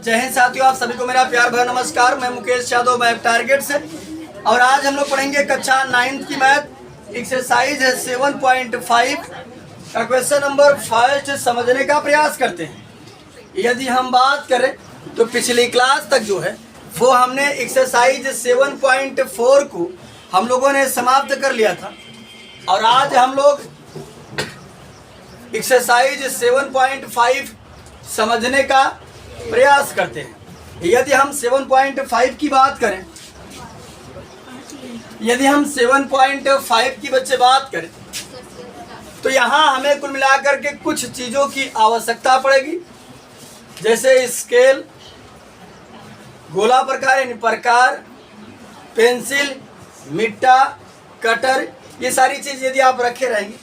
जय हिंद साथियों, आप सभी को मेरा प्यार भरा नमस्कार। मैं मुकेश यादव, मैथ टारगेट से। और आज हम लोग पढ़ेंगे कक्षा 9th की मैथ एक्सरसाइज है 7.5 का क्वेश्चन नंबर 1 समझने का प्रयास करते हैं। यदि हम बात करें तो पिछली क्लास तक जो है वो हमने एक्सरसाइज 7.4 को हम लोगों ने समाप्त कर लिया था। और आज हम लोग एक्सरसाइज 7.5 समझने का प्रयास करते हैं। यदि हम 7.5 की बात करें, यदि हम 7.5 की बच्चे बात करें तो यहाँ हमें कुल मिलाकर के कुछ चीज़ों की आवश्यकता पड़ेगी, जैसे स्केल, गोला प्रकार यानी प्रकार, पेंसिल, मिट्टा, कटर, ये सारी चीज़ यदि आप रखे रहेंगे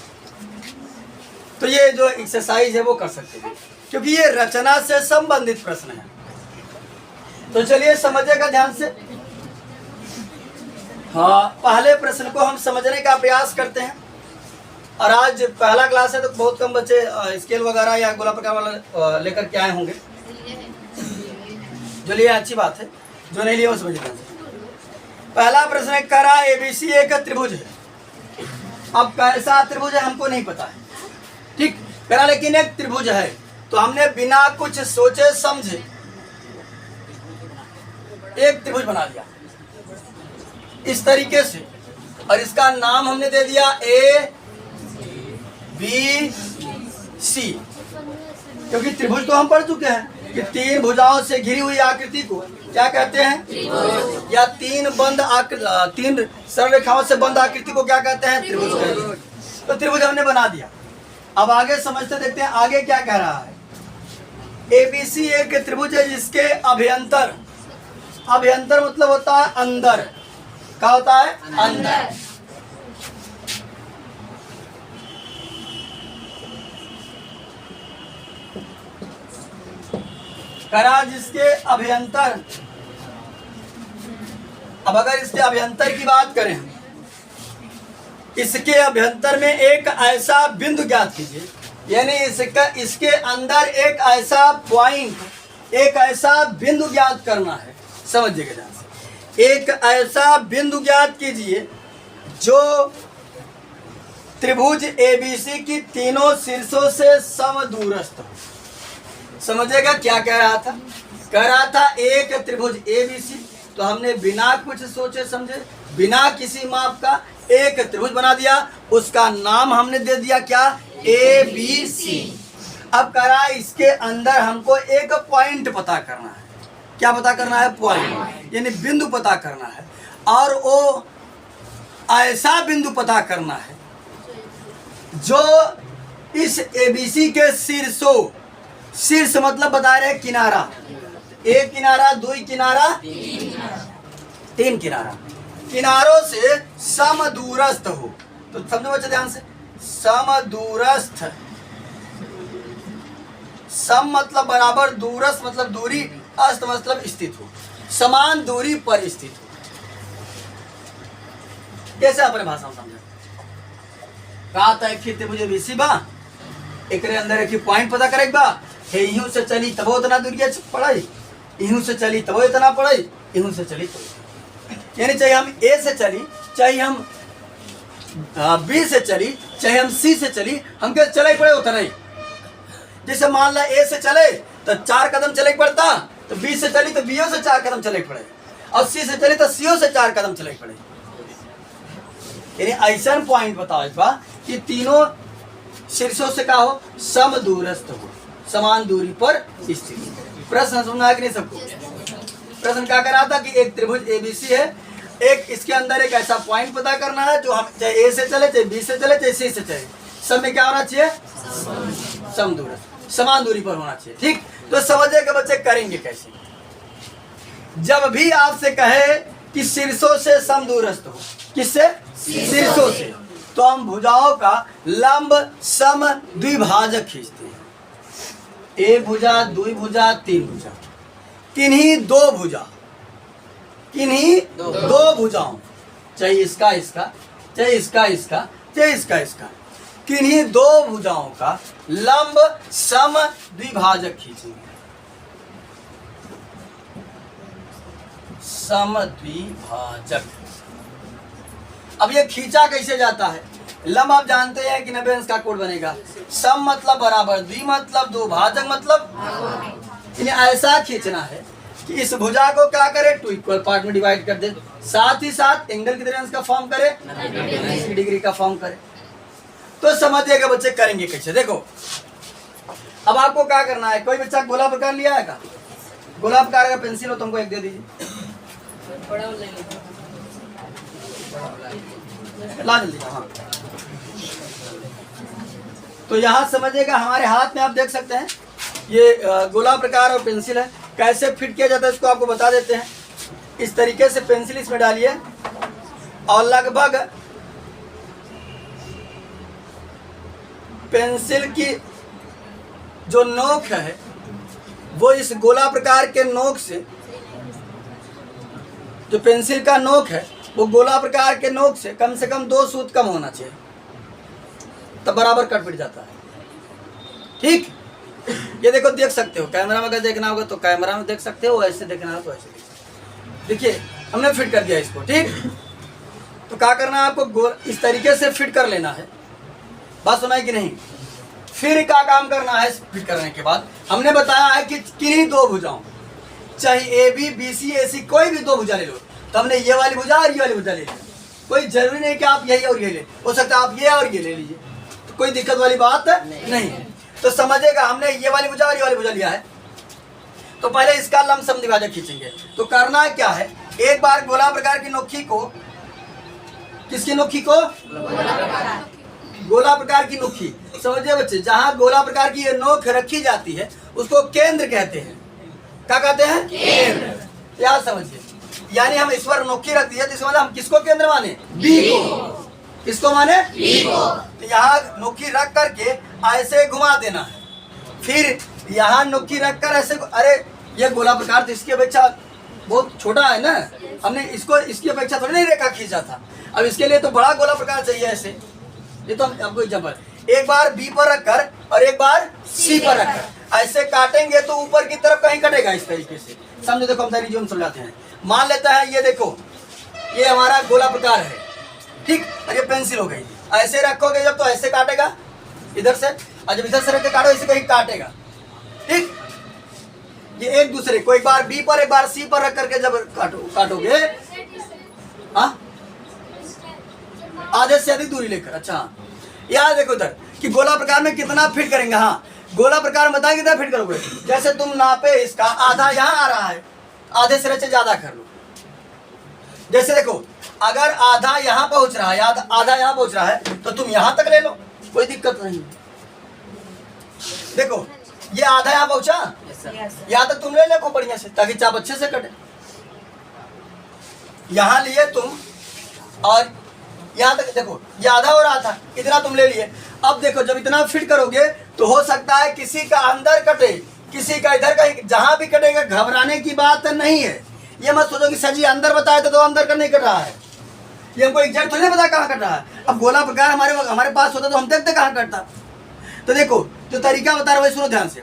तो ये जो एक्सरसाइज है वो कर सकते हैं, क्योंकि ये रचना से संबंधित प्रश्न है। तो चलिए समझिएगा ध्यान से। हाँ, पहले प्रश्न को हम समझने का प्रयास करते हैं। और आज पहला क्लास है तो बहुत कम बच्चे स्केल वगैरह या गोला प्रकार वाला लेकर के आए होंगे। चलिए अच्छी बात है, जो नहीं लिया वो समझिए ध्यान से। पहला प्रश्न है, करा ABC एक त्रिभुज है। अब कैसा त्रिभुज है हमको नहीं पता है, ठीक, करा लेकिन एक त्रिभुज है। तो हमने बिना कुछ सोचे समझे एक त्रिभुज बना दिया इस तरीके से, और इसका नाम हमने दे दिया ABC, क्योंकि त्रिभुज तो हम पढ़ चुके हैं कि 3 भुजाओं से घिरी हुई आकृति को क्या कहते हैं, या 3 सरल रेखाओं से बंद आकृति को क्या कहते हैं, त्रिभुज कहते हैं। तो त्रिभुज हमने बना दिया। अब आगे समझते देखते हैं आगे क्या कह रहा है। ABC एक त्रिभुज है जिसके अभ्यंतर, अभ्यंतर मतलब होता है अंदर, क्या होता है, अंदर। करा जिसके अभ्यंतर, अब अगर इसके अभ्यंतर की बात करें, इसके अभ्यंतर में एक ऐसा बिंदु ज्ञात कीजिए, यानी इसके अंदर एक ऐसा पॉइंट, एक ऐसा बिंदु ज्ञात करना है। समझिएगा ध्यान से, एक ऐसा बिंदु ज्ञात कीजिए जो त्रिभुज ABC की तीनों शीर्षों से समदूरस्थ हो। समझिएगा क्या कह रहा था, कह रहा था एक त्रिभुज ABC, तो हमने बिना कुछ सोचे समझे, बिना किसी माप का एक त्रिभुज बना दिया, उसका नाम हमने दे दिया क्या, ABC। अब करा इसके अंदर हमको एक पॉइंट पता करना है। क्या पता करना है, पॉइंट, यानी बिंदु पता करना है। और वो ऐसा बिंदु पता करना है जो इस ABC के शीर्षों, शीर्ष मतलब बता रहे किनारा, एक किनारा, 2 किनारा, 3 किनारा, किनारों से समदूरस्थ हो। तो समझो बच्चे ध्यान से, समदूरस्थ, सम मतलब बराबर, दूरस्थ मतलब दूरी, अस्त मतलब स्थित हो, समान दूरी पर स्थित हो। कैसे अपने भाषा में समझे, कहा था एक त्रिभुज ABC बा, एक अंदर एक पॉइंट पता करे बा, यूं से चली तब उतना दूरिया पड़ाई, यूं से चली तब इतना पड़ाई, यूं से चली तो, यानी चाहे हम A से चली, चाहे हम B से चली, चाहे हम C से चली, हमके चले पड़े उतना ही। जैसे मान ला A से चले तो 4 कदम चले पड़ता, तो B से चली तो B से 4 कदम चले पड़े, और C से चली तो C से 4 कदम चले पड़े। यानी ऐसा पॉइंट बताओ बा कि तीनों शीर्षों से क्या हो, समदूरस्थ हो, समान दूरी पर स्थित। प्रश्न सुना कि नहीं सबको? प्रश्न क्या कर रहा था कि एक त्रिभुज ABC है, एक इसके अंदर एक ऐसा पॉइंट पता करना है जो हम चाहे A से चले, चाहे B से चले, चाहे C से चले, सब में क्या होना चाहिए, समदूरस्थ, समान दूरी पर होना चाहिए। ठीक, तो समझिएगा बच्चे करेंगे कैसे। जब भी आपसे कहे कि शीर्षों से समदूरस्थ हो, किससे, शीर्षों से, तो हम भुजाओं का लंब सम द्विभाजक खींचते हैं। 1 भुजा, 2 भुजा, 3 भुजा, किन्हीं 2 भुजा, किन्हीं 2 भुजाओं, चाहे इसका इसका, चाहे इसका इसका, चाहे इसका इसका, किन्हीं 2 भुजाओं का लंब सम द्विभाजक खींचेंगे। समद्विभाजक। अब ये खींचा कैसे जाता है? लंब आप जानते हैं कि 90 अंश का कोण बनेगा। सम मतलब बराबर, द्वि मतलब दो, भाजक मतलब इन्हें ऐसा खींचना है कि इस भुजा को क्या करे, 2 इक्वल पार्ट में डिवाइड कर दे, साथ ही साथ एंगल कितने अंश का फॉर्म करे, 90 डिग्री का फॉर्म करे। तो समझिएगा बच्चे करेंगे कैसे। देखो अब आपको क्या करना है, कोई बच्चा गोला प्रकार लिया है का? गोला प्रकार का पेंसिल हो तुमको एक दे दीजिए, ला जल्दी। हाँ तो यहाँ समझिएगा हमारे हाथ में आप देख सकते हैं ये गोला प्रकार और पेंसिल है। कैसे फिट किया जाता है इसको आपको बता देते हैं। इस तरीके से पेंसिल इसमें डालिए और लगभग पेंसिल की जो नोक है वो इस गोला प्रकार के नोक से, जो पेंसिल का नोक है वो गोला प्रकार के नोक से कम 2 सूत कम होना चाहिए, तब बराबर कट पिट जाता है। ठीक, ये देखो देख सकते हो, कैमरा में अगर देखना होगा तो कैमरा में देख सकते हो, ऐसे देखना हो तो ऐसे देखिए हमने फिट कर दिया इसको। ठीक, तो क्या करना है आपको, इस तरीके से फिट कर लेना है। बात सुनाई कि नहीं? फिर क्या काम करना है फिट करने के बाद? हमने बताया है कि किन्हीं 2 भुजाओं, चाहे ए बी बी सी ए सी कोई भी 2 भुजा ले लो, तो हमने ये वाली भुजा और ये वाली भुजा ले ली। कोई जरूरी नहीं कि आप यही और ये ले, हो सकता है आप ये और ये ले लीजिए, तो कोई दिक्कत वाली बात नहीं। तो समझेगा हमने ये वाली भुजा और ये वाली भुजा लिया है, तो पहले इसका लंब समद्विभाजक खींचेंगे। तो करना क्या है, एक बार गोला प्रकार की नोखी को, किसकी नोखी को, गोला प्रकार की नोखी, समझिए बच्चे, जहां गोला प्रकार की ये नोक रखी जाती है उसको केंद्र कहते हैं। क्या कहते हैं? केंद्र। याद समझिए, यानी हम इस पर नोकी रख दी है तो इसका मतलब हम किसको केंद्र माने? बी को। किसको माने? बी को। तो यहाँ नोकी रख करके ऐसे घुमा देना है, फिर यहाँ नोकी रख कर ऐसे, अरे ये गोला प्रकार तो इसकी अपेक्षा बहुत छोटा है ना, हमने इसको इसकी अपेक्षा थोड़ी नहीं रेखा खींचा था, अब इसके लिए तो बड़ा गोला प्रकार चाहिए ऐसे। ये तो हम आपको एग्जाम्पल, एक बार बी पर रखकर और एक बार सी पर रखकर ऐसे काटेंगे तो ऊपर की तरफ कहीं कटेगा इस तरीके से। समझो, देखो हम सारी जो समझाते हैं, मान लेता है ये देखो ये हमारा गोला प्रकार है, ठीक, और ये पेंसिल हो गई। ऐसे रखोगे जब तो ऐसे काटेगा इधर से, और जब इधर से रख के काटो ऐसे कहीं काटेगा। ठीक, ये एक दूसरे को एक बार बी पर एक बार सी पर रख करके जब काटोगे, हाँ आधे से अधिक दूरी लेकर। अच्छा याद देखो इधर कि गोला प्रकार में कितना फिट करेंगे। हाँ गोला प्रकार में बताएं कितना फिट करोगे, जैसे तुम नापे इसका आधा यहाँ आ रहा है, आधे से रचे ज्यादा कर लो। जैसे देखो अगर आधा यहाँ पहुंच रहा है, आधा यहाँ पहुंच रहा है तो तुम यहाँ तक ले लो, कोई दिक्कत नहीं। देखो ये आधा यहाँ पहुंचा, यहाँ तक तुम ले लो बढ़िया से, ताकि चाप अच्छे से कटे। यहाँ लिए तुम और यहाँ तक, देखो ये आधा हो रहा था, इतना तुम ले लिए। अब देखो जब इतना फिट करोगे तो हो सकता है किसी का अंदर कटे, किसी का इधर का, जहां भी कटेगा घबराने की बात नहीं है। ये मत सोचो कि सर जी अंदर बताया तो अंदर का नहीं कट रहा है, ये हमको एग्जैक्ट थोड़ी नहीं पता कहाँ कट रहा है। अब गोला प्रकार हमारे पास होता तो हम देखते कहाँ कटता। तो देखो जो तरीका बता रहा है सुनो ध्यान से,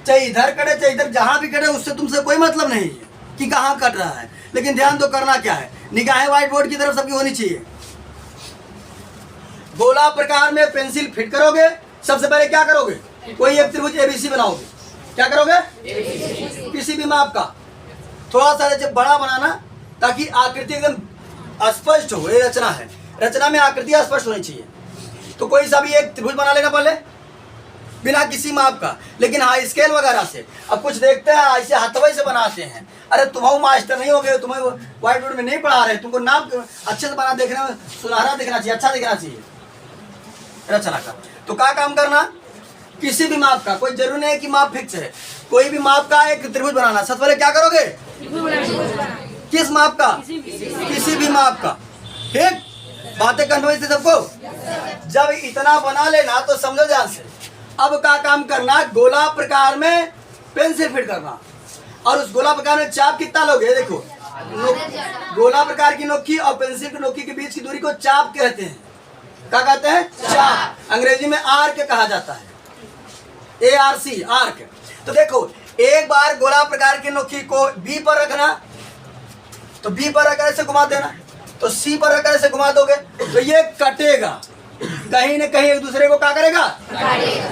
चाहे इधर कटे चाहे इधर, जहां भी कटे उससे तुमसे कोई मतलब नहीं है कि कहाँ कट रहा है, लेकिन ध्यान तो करना क्या है, निगाहें व्हाइट बोर्ड की तरफ सबकी होनी चाहिए। गोला प्रकार में पेंसिल फिट करोगे, सबसे पहले क्या करोगे, कोई एक त्रिभुज एबीसी बनाओगे। क्या करोगे? किसी भी माप का, थोड़ा सा जब बड़ा बनाना ताकि आकृति एकदम स्पष्ट हो। ये रचना है, रचना में आकृति स्पष्ट होनी चाहिए। तो कोई सा भी एक त्रिभुज बना लेना पहले बिना किसी माप का, लेकिन हाँ स्केल वगैरह से। अब कुछ देखते हैं ऐसे हथवई से बनाते हैं, अरे तुम मास्टर नहीं हो गए, तुम्हें व्हाइट बोर्ड में नहीं पढ़ा रहे, तुमको नाप अच्छे से बना, देखने में सुनहरा दिखना चाहिए, अच्छा दिखना चाहिए रचना का। तो क्या काम करना, किसी भी माप का, कोई जरूरी नहीं है कि माप फिक्स है, कोई भी माप का एक त्रिभुज बनाना। सबसे पहले क्या करोगे, किस माप का, किसी भी माप का। ठीक, बातें कन्फर्म थी सबको। जब इतना बना लेना तो समझो ध्यान से, अब क्या काम करना, गोला प्रकार में पेंसिल फिट करना। और उस गोला प्रकार में चाप कितना लोगे, देखो गोला प्रकार की नोकी और पेंसिल की नोकी के बीच की दूरी को चाप कहते हैं। क्या कहते हैं? चाप, अंग्रेजी में आर्क कहा जाता है, ARC आर्क। तो देखो एक बार गोला प्रकार की नोकी को बी पर रखना, तो बी पर रखकर ऐसे घुमा देना, तो सी पर रखकर ऐसे घुमा दोगे तो ये कटेगा, कहीं न कहीं एक दूसरे को क्या करेगा,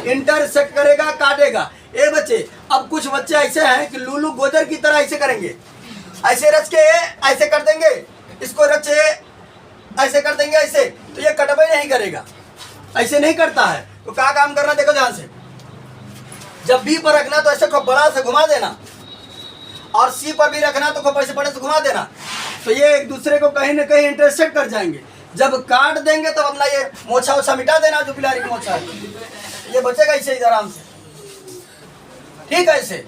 इंटरसेक्ट करेगा, काटेगा। ए बच्चे, अब कुछ बच्चे ऐसे हैं कि लूलू गोजर की तरह ऐसे करेंगे, ऐसे रच के ऐसे कर देंगे, इसको रचे ऐसे कर देंगे ऐसे, तो ये कटवाई नहीं करेगा, ऐसे नहीं करता है। तो क्या काम करना, देखो ध्यान से, जब बी पर रखना तो ऐसे खूब बड़ा से घुमा देना, और सी पर भी रखना तो खूब ऐसे बड़े से घुमा देना, तो ये एक दूसरे को कहीं न कहीं इंटरसेक्ट कर जाएंगे। जब काट देंगे तो अपना ये मोछा ओछा मिटा देना, जो बिलारी की मोछा है, ये बचेगा इसे इधर आराम से, ठीक है। इसे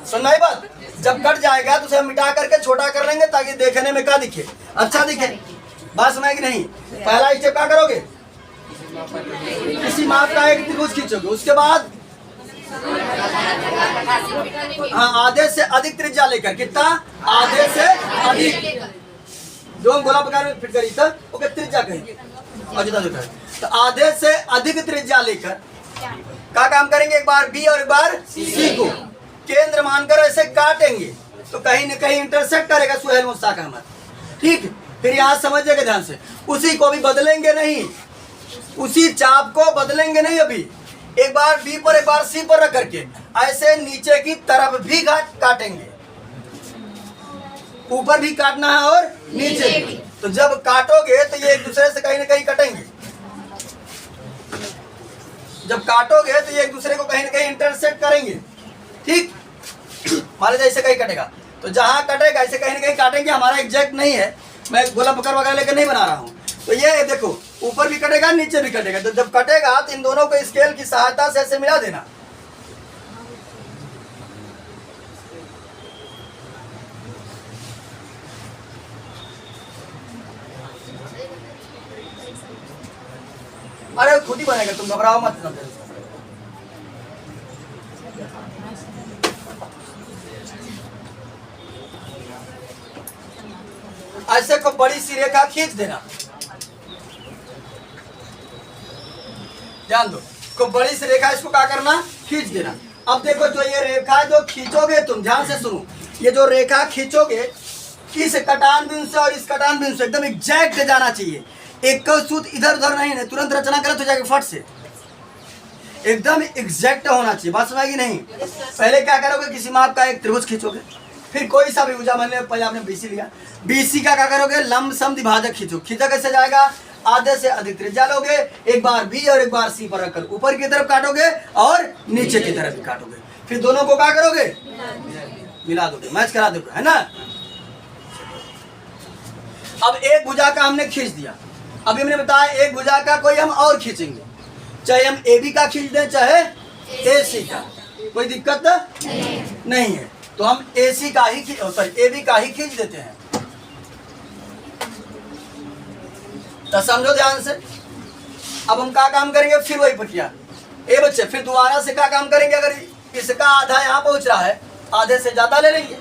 सुनना ही बात, जब कट जाएगा तो उसे मिटा करके छोटा कर लेंगे ताकि देखने में क्या दिखे, अच्छा दिखे। बात सुनाई कि नहीं? पहला स्टेप क्या करोगे, किसी माप का एक त्रिभुज खींचोगे, उसके बाद हाँ आधे से अधिक त्रिज्या लेकर, कितना, आधे से अधिक, जो हम गोला प्रकार में फिट करी था ओके त्रिज्या कहेंगे, और जितना जो कहें तो आधे से अधिक त्रिज्या लेकर क्या काम करेंगे, एक बार बी और एक बार सी को केंद्र मानकर ऐसे काटेंगे, तो कहीं न कहीं इंटरसेक्ट करेगा सुहेल मुस्ताक अहमद, ठीक। फिर यहाँ समझिएगा ध्यान से, उसी को भी बदलेंगे नहीं, उसी चाप को बदलेंगे नहीं, अभी एक बार बी पर एक बार सी पर रख करके ऐसे नीचे की तरफ भी काटेंगे, ऊपर भी काटना है और नीचे भी। तो जब काटोगे तो ये एक दूसरे से कहीं न कहीं कटेंगे, जब काटोगे तो ये एक दूसरे को कहीं न कहीं इंटरसेक्ट करेंगे, ठीक। मान लीजिए ऐसे कहीं कटेगा, तो जहां कटेगा ऐसे कहीं न कहीं काटेंगे, हमारा एग्जैक्ट नहीं है, मैं गोला पकड़ वगैरह लेकर नहीं बना रहा हूं। तो ये देखो ऊपर भी कटेगा नीचे भी कटेगा, तो जब कटेगा तो इन दोनों को स्केल की सहायता से ऐसे मिला देना, अरे खुद ही बनेगा, तुम घबराओ मत। ऐसे को बड़ी सी रेखा खींच देना, ध्यान दो, को बड़ी सी रेखा इसको क्या करना, खींच देना। अब देखो जो ये रेखा जो खींचोगे तुम, ध्यान से सुनो, ये जो रेखा खींचोगे इस कटान बिंदु से और इस कटान बिंदु से एकदम एग्जैक्ट जाना चाहिए, एक सूत इधर उधर नहीं है, तुरंत रचना गलत हो जाएगी फट से, एकदम एग्जैक्ट होना चाहिए। बात समझ नहीं? पहले क्या करोगे, किसी माप का एक त्रिभुज खींचोगे, फिर कोई सा भी भुजा, मान लिया पहले आपने बीसी लिया, बीसी का क्या करोगे, लंब सम द्विभाजक खींचो, खींचा कैसे जाएगा, आधे से अधिक त्रिज्या लोगे, एक बार बी और एक बार सी पर रखकर ऊपर की तरफ काटोगे और नीचे की तरफ भी काटोगे, फिर दोनों को क्या करोगे, मिला दोगे, मैच करा दोगे, है ना। अब एक भुजा का हमने खींच दिया, अभी हमने बताया एक भुजा का कोई हम और खींचेंगे, चाहे हम ए बी का खींच दें चाहे ए सी का, कोई दिक्कत नहीं है, तो हम ए सी का ही सॉरी ए बी का ही खींच देते हैं। तो समझो ध्यान से, अब हम क्या काम करेंगे, फिर वही प्रक्रिया, ए बच्चे फिर दोबारा से क्या काम करेंगे, अगर इसका आधा यहाँ पहुंच रहा है, आधे से ज्यादा ले लेंगे,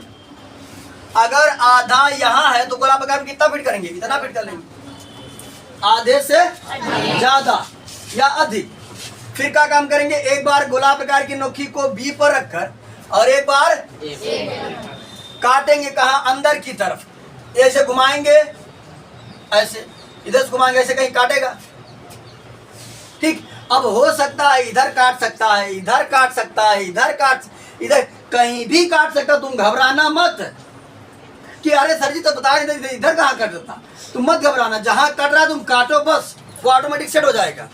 अगर आधा यहाँ है तो गोला प्रकार में कितना फिट करेंगे, इतना फिट कर लेंगे, आधे से ज्यादा या अधिक। फिर क्या काम करेंगे, एक बार गोला प्रकार की नोकी को बी पर रखकर और एक बार काटेंगे, कहा अंदर की तरफ, ऐसे घुमाएंगे, ऐसे इधर से घुमाएंगे, ऐसे कहीं काटेगा, ठीक। अब हो सकता है इधर काट सकता है, इधर काट सकता है, इधर कहीं भी काट सकता, तुम घबराना मत कि अरे सर जी तो बता रहे थे इधर कहाँ कट सकता, तुम मत घबराना, जहां कट रहा है तुम काटो, बस वो ऑटोमेटिक सेट हो जाएगा,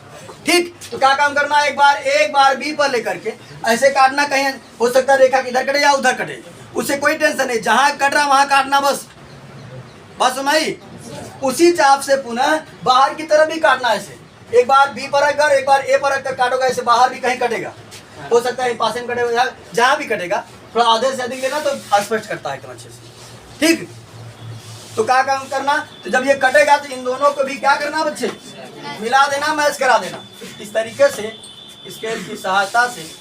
ठीक। तो क्या काम करना है, एक बार बी पर लेकर के ऐसे काटना, कहीं हो सकता है रेखा इधर कटे या उधर कटे, उससे कोई टेंशन नहीं, जहां कट रहा वहां काटना, बस बस सुनाई। उसी चाप से पुनः बाहर की तरफ भी काटना, ऐसे एक बार बी पर रखकर एक बार ए पर रखकर काटोगे, ऐसे बाहर भी कहीं कटेगा, हो सकता है पास में कटेगा, जहां भी कटेगा थोड़ा आधे से अधिक लेना तो स्पष्ट करता है एकदम अच्छे से, ठीक। तो क्या काम करना, तो जब ये कटेगा तो इन दोनों को भी क्या करना बच्चे, मिला देना, मैच करा देना, इस तरीके से स्केल की सहायता से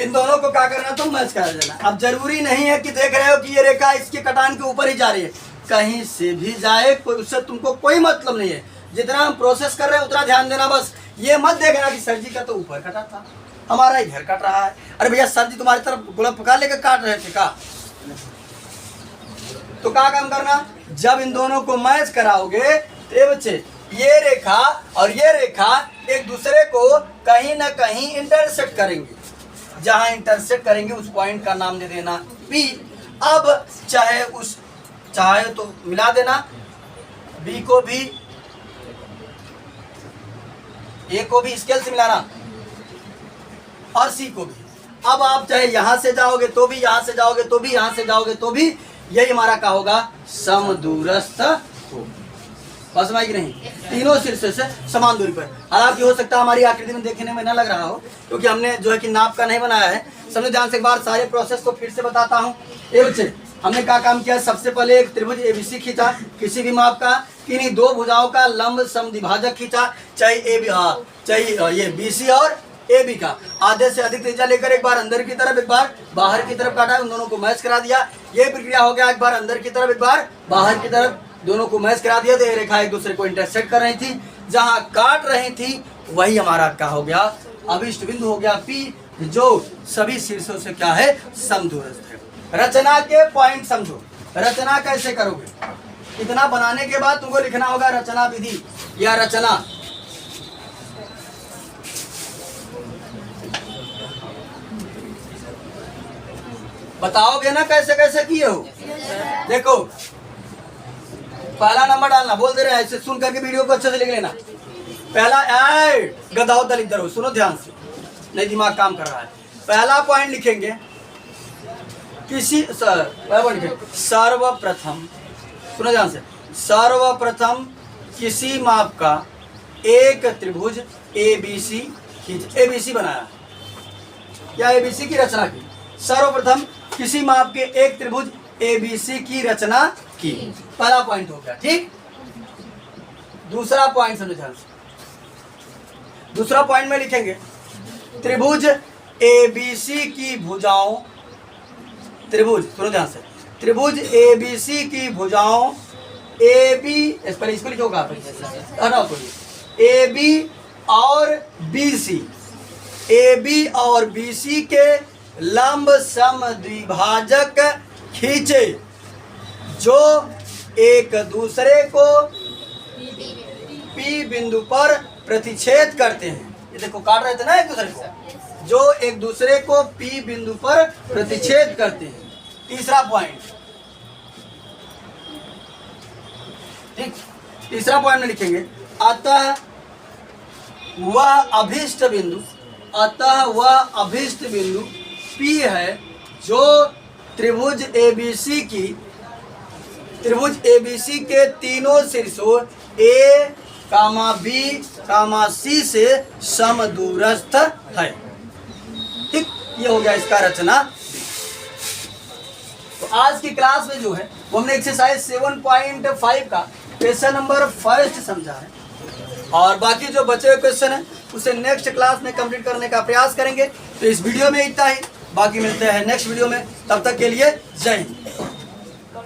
इन दोनों को क्या करना, तो मैच करा देना। अब जरूरी नहीं है कि देख रहे हो कि ये रेखा इसके कटान के ऊपर ही जा रही है, कहीं से भी जाए कोई, उससे तुमको कोई मतलब नहीं है। जितना हम प्रोसेस कर रहे हैं उतना ध्यान देना, बस ये मत देखना कि सर जी का तो ऊपर कटा था, हमारा इधर कट रहा है। अरे भैया सर जी तुम्हारी तरफ गुलाब पका लेकर काट रहे थे का, तो क्या काम करना, जब इन दोनों को मैच कराओगे तो बच्चे ये रेखा और ये रेखा एक दूसरे को कहीं ना कहीं इंटरसेक्ट करेंगे। जहां इंटरसेक्ट करेंगे उस पॉइंट का नाम दे देना P। अब चाहे तो मिला देना B को भी, A को भी स्केल से मिलाना और C को भी। अब आप चाहे यहां से जाओगे तो भी, यहां से जाओगे तो भी, यहां से जाओगे तो भी, यही हमारा क्या होगा, समदूरस्थ हो। बस समझ नहीं, तीनों शीर्षों से समान दूरी पर। हालांकि हो सकता है हमारी आकृति में देखने में न लग रहा हो, क्योंकि हमने जो है कि नाप का नहीं बनाया है। समझो ध्यान से, एक बार सारे प्रोसेस को फिर से बताता हूँ। ये बच्चे हमने क्या काम किया, सबसे पहले एक त्रिभुज ABC खींचा किसी भी माप का, किन्हीं दो भुजाओं का लंब समद्विभाजक खींचा, चाहे ये BC और AB का आधे से अधिक त्रिज्या लेकर एक बार अंदर की तरफ एक बार बाहर की तरफ काटा, उन दोनों को मैच करा दिया। ये प्रक्रिया हो गया, एक बार अंदर की तरफ एक बार बाहर की तरफ, दोनों को मैच करा दिया तो ये रेखा एक दूसरे को इंटरसेक्ट कर रही थी, जहां काट रही थी वही हमारा क्या हो गया, अभिष्ट बिंदु हो गया P, जो सभी शीर्षों से क्या है, समदूरस्थ है। रचना के पॉइंट समझो, रचना कैसे करोगे, इतना बनाने के बाद तुमको लिखना होगा रचना विधि या रचना। बताओगे ना कैसे कैसे किए हो। देखो पहला नंबर डालना, बोल दे रहे हैं ऐसे सुन करके वीडियो को अच्छे से लिख लेना। पहला गधाओ दल इधर हो, सुनो ध्यान से, नहीं दिमाग काम कर रहा है। पहला पॉइंट लिखेंगे सर्वप्रथम, सुनो ध्यान से, सर्वप्रथम किसी माप का एक त्रिभुज ABC खींच, ABC बनाया या ABC की रचना की। सर्वप्रथम किसी माप के एक त्रिभुज ABC की रचना की, पहला पॉइंट हो गया, ठीक। दूसरा पॉइंट समझो ध्यान से, दूसरा पॉइंट में लिखेंगे त्रिभुज ABC की भुजाओं, त्रिभुज सुनो ध्यान से, त्रिभुज ABC की भुजाओं AB, इस पर इसको लिखोगा AB और BC, AB और BC के लंब समद्विभाजक खींचे, जो एक दूसरे को P बिंदु पर प्रतिच्छेद करते हैं। ये देखो काट रहे थे ना एक दूसरे को, जो एक दूसरे को P बिंदु पर प्रतिच्छेद करते हैं। तीसरा पॉइंट, ठीक, तीसरा पॉइंट में लिखेंगे अतः वह अभिष्ट बिंदु, अतः वह अभिष्ट बिंदु P है जो त्रिभुज ABC के तीनों शीर्षों A, B, C से समदूरस्थ है, ठीक। ये हो गया इसका रचना। तो आज की क्लास में जो है वो हमने एक्सरसाइज 7.5 का क्वेश्चन नंबर 1 समझा है, और बाकी जो बचे हुए क्वेश्चन है उसे नेक्स्ट क्लास में कंप्लीट करने का प्रयास करेंगे। तो इस वीडियो में इतना ही, बाकी मिलते हैं नेक्स्ट वीडियो में, तब तक के लिए जय हिंद।